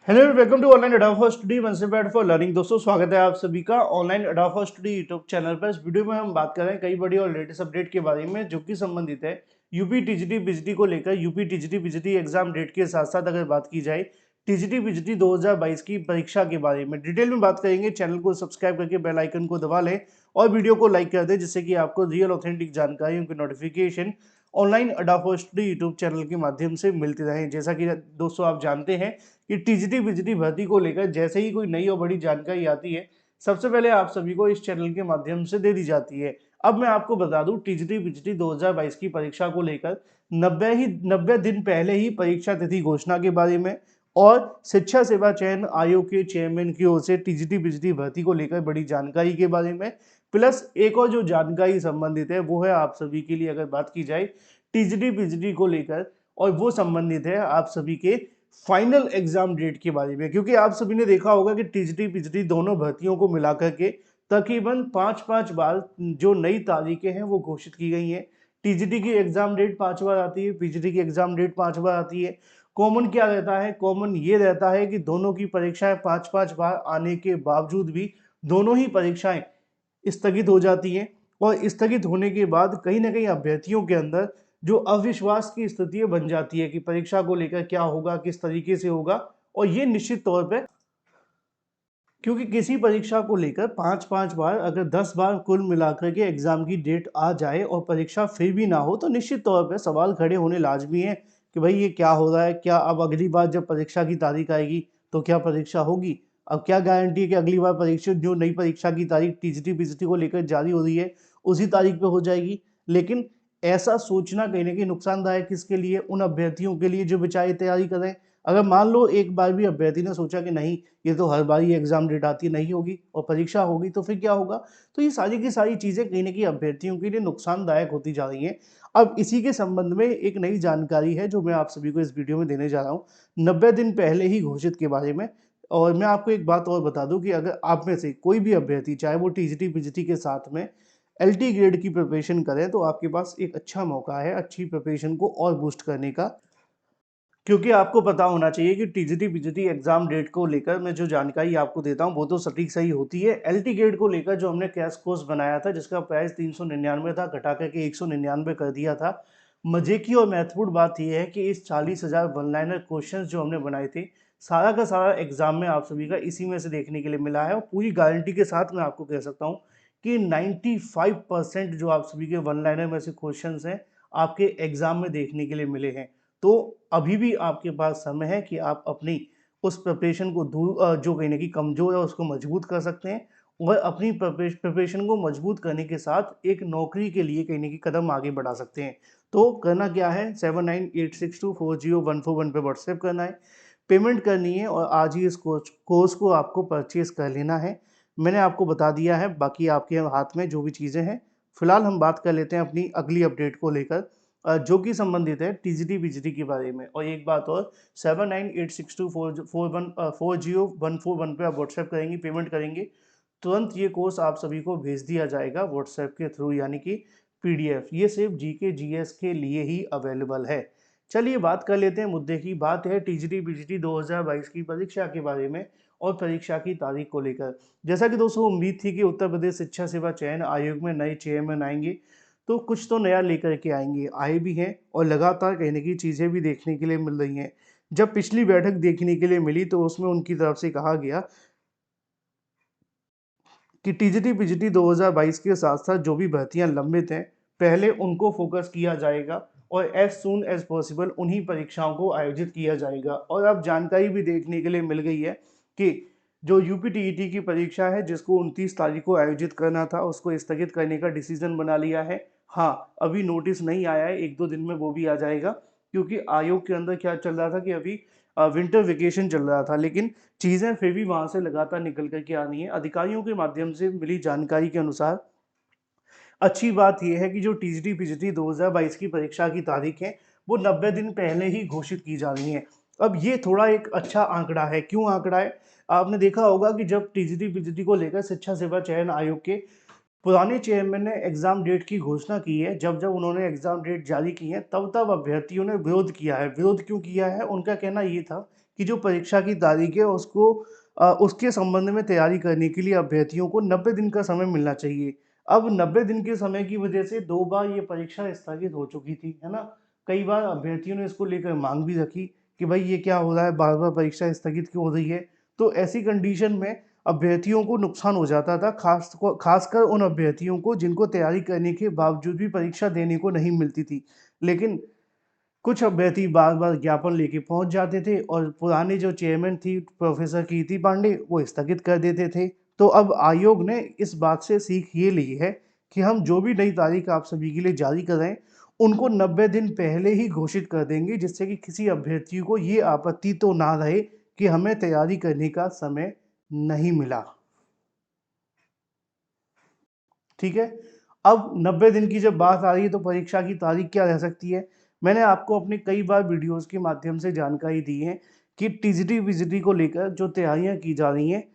Hello welcome to online अडाफा study one से bad for learning. दोस्तों स्वागत है आप सभी का ऑनलाइन अडाफा स्टडी यूट्यूब चैनल पर। इस वीडियो में हम बात कर रहे हैं कई बड़ी और लेटेस्ट अपडेट के बारे में जो कि संबंधित है यूपी टीजीटी पीजीटी को लेकर। UP TGT PGT exam date के साथ साथ अगर बात की जाए टीजीटी पीजीटी 2022 की परीक्षा के बारे में डिटेल में बात करेंगे। चैनल को सब्सक्राइब करके बेल आइकन को दबा लें और वीडियो को लाइक कर दें जिससे कि आपको रियल ऑथेंटिक जानकारियों की नोटिफिकेशन ऑनलाइन अडाफा स्टडी यूट्यूब चैनल के माध्यम से मिलती रहे। जैसा कि दोस्तों आप जानते हैं कि टीजीटी पीजीटी भर्ती को लेकर जैसे ही कोई नई और बड़ी जानकारी आती है सबसे पहले आप सभी को इस चैनल के माध्यम से दे दी जाती है। अब मैं आपको बता दूं टीजीटी पीजीटी 2022 की परीक्षा को लेकर 90 दिन पहले ही परीक्षा तिथि घोषणा के बारे में और शिक्षा सेवा चयन आयोग के चेयरमैन की ओर से टीजीटी पीजीटी भर्ती को लेकर बड़ी जानकारी के बारे में, प्लस एक और जो जानकारी संबंधित है वो है आप सभी के लिए अगर बात की जाए टीजीटी पीजीटी को लेकर, और वो संबंधित है आप सभी के फाइनल एग्जाम डेट के बारे में। क्योंकि आप सभी ने देखा होगा कि टीजीटी पीजीटी दोनों भर्तियों को मिलाकर के तकरीबन 5-5 बार जो नई तारीखें हैं वो घोषित की गई हैं। टीजीटी की एग्जाम डेट 5 बार आती है, पीजीटी की एग्जाम डेट 5 बार आती है। कॉमन क्या रहता है? कॉमन ये रहता है कि दोनों की परीक्षाएं 5-5 बार आने के बावजूद भी दोनों ही परीक्षाएं स्थगित हो जाती हैं और स्थगित होने के बाद कहीं ना कहीं अभ्यर्थियों के अंदर जो अविश्वास की स्थिति बन जाती है कि परीक्षा को लेकर क्या होगा, किस तरीके से होगा। और ये निश्चित तौर पे, क्योंकि किसी परीक्षा को लेकर 5-5 बार अगर 10 बार कुल मिलाकर के एग्जाम की डेट आ जाए और परीक्षा फिर भी ना हो तो निश्चित तौर पे सवाल खड़े होने लाजमी है कि भाई ये क्या हो रहा है। क्या अब अगली बार जब परीक्षा की तारीख आएगी तो क्या परीक्षा होगी? अब क्या गारंटी है कि अगली बार परीक्षा, जो नई परीक्षा की तारीख टीजीटी पीजीटी को लेकर जारी हो रही है, उसी तारीख पे हो जाएगी? लेकिन ऐसा सोचना कहीं ना कहीं नुकसानदायक किसके लिए? उन अभ्यर्थियों के लिए जो बेचारे तैयारी कर रहे हैं। अगर मान लो एक बार भी अभ्यर्थी ने सोचा कि नहीं, ये तो हर बार ही एग्जाम डेट आती नहीं होगी और परीक्षा होगी, तो फिर क्या होगा? तो ये सारी की सारी चीजें कहीं ना कहीं अभ्यर्थियों के लिए नुकसानदायक होती जा रही हैं। अब इसी के संबंध में एक नई जानकारी है जो मैं आप सभी को इस वीडियो में देने जा रहा हूँ, 90 दिन पहले ही घोषित के बारे में। और मैं आपको एक बात और बता दूं कि अगर आप में से कोई भी अभ्यर्थी चाहे वो टीजीटी पीजीटी के साथ में एलटी ग्रेड की प्रिपरेशन करें तो आपके पास एक अच्छा मौका है अच्छी प्रिपरेशन को और बूस्ट करने का। क्योंकि आपको पता होना चाहिए कि टीजीटी पीजीटी एग्जाम डेट को लेकर मैं जो जानकारी आपको देता हूं वो तो सटीक सही होती है। एलटी ग्रेड को लेकर जो हमने क्रैश कोर्स बनाया था जिसका प्राइस 399 था, घटा करके 199 कर दिया था। मजे की और महत्वपूर्ण बात यह है कि इस 40,000 वन लाइनर क्वेश्चन जो हमने बनाए थे सारा का सारा एग्जाम में आप सभी का इसी में से देखने के लिए मिला है। और पूरी गारंटी के साथ मैं आपको कह सकता हूँ कि 95% जो आप सभी के वन लाइनर में से क्वेश्चन हैं आपके एग्जाम में देखने के लिए मिले हैं। तो अभी भी आपके पास समय है कि आप अपनी उस प्रिपरेशन को दूर, जो कहीं ना कहीं कमजोर है उसको मजबूत कर सकते हैं। और अपनी प्रिपरेशन को मजबूत करने के साथ एक नौकरी के लिए कहीं ना कहीं कदम आगे बढ़ा सकते हैं। तो करना क्या है, 7986240141 पे व्हाट्सएप करना है, पेमेंट करनी है और आज ही इस कोर्स को आपको परचेज कर लेना है। मैंने आपको बता दिया है, बाकी आपके हाथ में जो भी चीज़ें हैं। फिलहाल हम बात कर लेते हैं अपनी अगली अपडेट को लेकर, जो कि संबंधित है टीजीटी पीजीटी के बारे में। और एक बात और, 7986240141 पे आप व्हाट्सएप करेंगे, पेमेंट करेंगे, तुरंत ये कोर्स आप सभी को भेज दिया जाएगा व्हाट्सएप के थ्रू, यानी कि पीडीएफ। ये सिर्फ जीके जीएस के लिए ही अवेलेबल है। चलिए बात कर लेते हैं मुद्दे की। बात है टीजीटी पीजीटी 2022 की परीक्षा के बारे में और परीक्षा की तारीख को लेकर। जैसा कि दोस्तों उम्मीद थी कि उत्तर प्रदेश शिक्षा सेवा चयन आयोग में नए चेयरमैन आएंगे तो कुछ तो नया लेकर के आएंगे, आए भी हैं और लगातार कहीं ना कहीं चीज़ें भी देखने के लिए मिल रही हैं। जब पिछली बैठक देखने के लिए मिली तो उसमें उनकी तरफ से कहा गया कि टीजीटी पीजीटी 2022 के साथ साथ जो भी भर्तियां लंबित हैं पहले उनको फोकस किया जाएगा और एज सून एज पॉसिबल उन्हीं परीक्षाओं को आयोजित किया जाएगा। और अब जानकारी भी देखने के लिए मिल गई है कि जो यूपी टीईटी की परीक्षा है जिसको 29 तारीख को आयोजित करना था उसको स्थगित करने का डिसीजन बना लिया है। हाँ, अभी नोटिस नहीं आया है, 1-2 दिन में वो भी आ जाएगा। क्योंकि आयोग के अंदर क्या चल रहा था कि अभी विंटर वेकेशन चल रहा था, लेकिन चीज़ें फिर भी वहाँ से लगातार निकल कर के आ रही हैं। अधिकारियों के माध्यम से मिली जानकारी के अनुसार अच्छी बात यह है कि जो टीजीटी पीजीटी 2022 की परीक्षा की तारीख है वो 90 दिन पहले ही घोषित की जा रही है। अब ये थोड़ा एक अच्छा आंकड़ा है। क्यों आंकड़ा है? आपने देखा होगा कि जब टीजीटी पीजीटी को लेकर शिक्षा सेवा चयन आयोग के पुराने चेयरमैन ने एग्जाम डेट की घोषणा की है, जब जब उन्होंने एग्जाम डेट जारी की है तब तब अभ्यर्थियों ने विरोध किया है। विरोध क्यों किया है? उनका कहना ये था कि जो परीक्षा की तारीख है उसको उसके संबंध में तैयारी करने के लिए अभ्यर्थियों को 90 दिन का समय मिलना चाहिए। अब 90 दिन के समय की वजह से 2 बार ये परीक्षा स्थगित हो चुकी थी, है ना? कई बार अभ्यर्थियों ने इसको लेकर मांग भी रखी कि भाई ये क्या हो रहा है, बार-बार परीक्षा स्थगित क्यों हो रही है? तो ऐसी कंडीशन में अभ्यर्थियों को नुकसान हो जाता था, खासकर उन अभ्यर्थियों को जिनको तैयारी करने के बावजूद भी परीक्षा देने को नहीं मिलती थी। लेकिन कुछ अभ्यर्थी बार-बार ज्ञापन लेके पहुंच जाते थे और पुराने जो चेयरमैन थी प्रोफेसर कीर्ति पांडे, वो स्थगित कर देते थे। तो अब आयोग ने इस बात से सीख ये ली है कि हम जो भी नई तारीख आप सभी के लिए जारी कर रहे हैं, उनको 90 दिन पहले ही घोषित कर देंगे, जिससे कि किसी अभ्यर्थी को ये आपत्ति तो ना रहे कि हमें तैयारी करने का समय नहीं मिला। ठीक है? अब 90 दिन की जब बात आ रही है तो परीक्षा की तारीख क्या रह सकती है? मैंने आपको अपने कई बार वीडियोज़ के माध्यम से जानकारी दी है कि टीजीटी-वीजीटी को लेकर जो तैयारियाँ की जा रही हैं,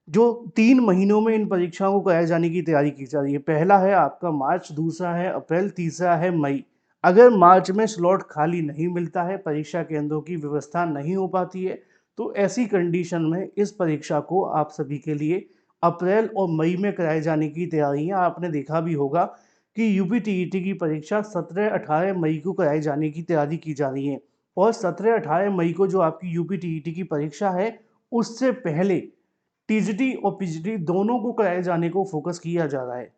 जो 3 महीनों में इन परीक्षाओं को कराए जाने की तैयारी की जा रही है। पहला है आपका मार्च, दूसरा है अप्रैल, तीसरा है मई। अगर मार्च में स्लॉट खाली नहीं मिलता है, परीक्षा केंद्रों की व्यवस्था नहीं हो पाती है, तो ऐसी कंडीशन में इस परीक्षा को आप सभी के लिए अप्रैल और मई में कराए जाने की तैयारियां आपने देखा भी होगा कि यूपी टीईटी की परीक्षा 17-18 मई को कराए जाने की तैयारी की जा रही है। और 17-18 मई को जो आपकी यूपी टीईटी की परीक्षा है, उससे पहले टीजीटी और पीजीटी दोनों को कराए जाने को फोकस किया जा रहा है।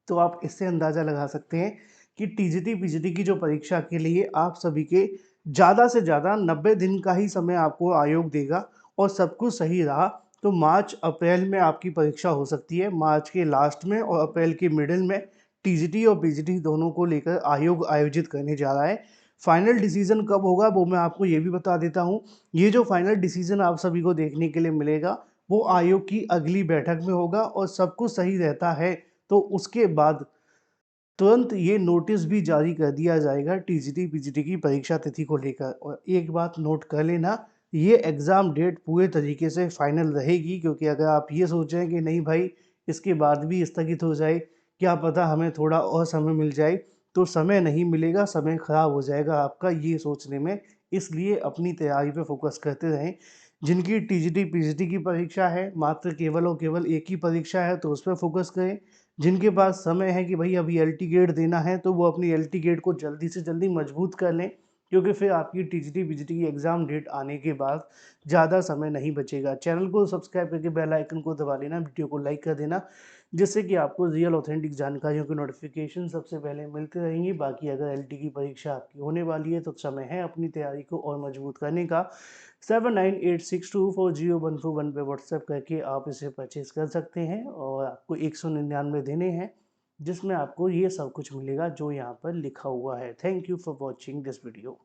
तो आप इससे अंदाज़ा लगा सकते हैं कि टीजीटी पीजीटी की जो परीक्षा के लिए आप सभी के ज़्यादा से ज़्यादा 90 दिन का ही समय आपको आयोग देगा, और सब कुछ सही रहा तो मार्च अप्रैल में आपकी परीक्षा हो सकती है। मार्च के लास्ट में और अप्रैल के मिडिल में टीजीटी और पीजीटी दोनों को लेकर आयोग आयोजित करने जा रहा है। फाइनल डिसीजन कब होगा वो मैं आपको ये भी बता देता हूँ। ये जो फाइनल डिसीजन आप सभी को देखने के लिए मिलेगा, वो आयोग की अगली बैठक में होगा, और सब कुछ सही रहता है तो उसके बाद तुरंत ये नोटिस भी जारी कर दिया जाएगा टीजीटी पीजीटी की परीक्षा तिथि को लेकर। और एक बात नोट कर लेना, ये एग्ज़ाम डेट पूरे तरीके से फाइनल रहेगी, क्योंकि अगर आप ये सोचें कि नहीं भाई इसके बाद भी स्थगित हो जाए, क्या पता हमें थोड़ा और समय मिल जाए, तो समय नहीं मिलेगा, समय ख़राब हो जाएगा आपका ये सोचने में। इसलिए अपनी तैयारी पे फोकस करते रहें। जिनकी टीजीटी पीजीटी की परीक्षा है, मात्र केवल और केवल एक ही परीक्षा है, तो उस पर फोकस करें। जिनके पास समय है कि भाई अभी एलटी गेट देना है, तो वो अपनी एलटी गेट को जल्दी से जल्दी मजबूत कर लें, क्योंकि फिर आपकी टीजीटी पीजीटी की एग्ज़ाम डेट आने के बाद ज़्यादा समय नहीं बचेगा। चैनल को सब्सक्राइब करके बेल आइकन को दबा लेना, वीडियो को लाइक कर देना, जिससे कि आपको रियल ऑथेंटिक जानकारियों की नोटिफिकेशन सबसे पहले मिलती रहेंगी। बाकी अगर एलटी की परीक्षा आपकी होने वाली है तो समय है अपनी तैयारी को और मजबूत करने का। 7986240141 पे व्हाट्सएप करके आप इसे परचेज़ कर सकते हैं, और आपको 199 देने हैं, जिसमें आपको ये सब कुछ मिलेगा जो यहाँ पर लिखा हुआ है। Thank you for watching this video.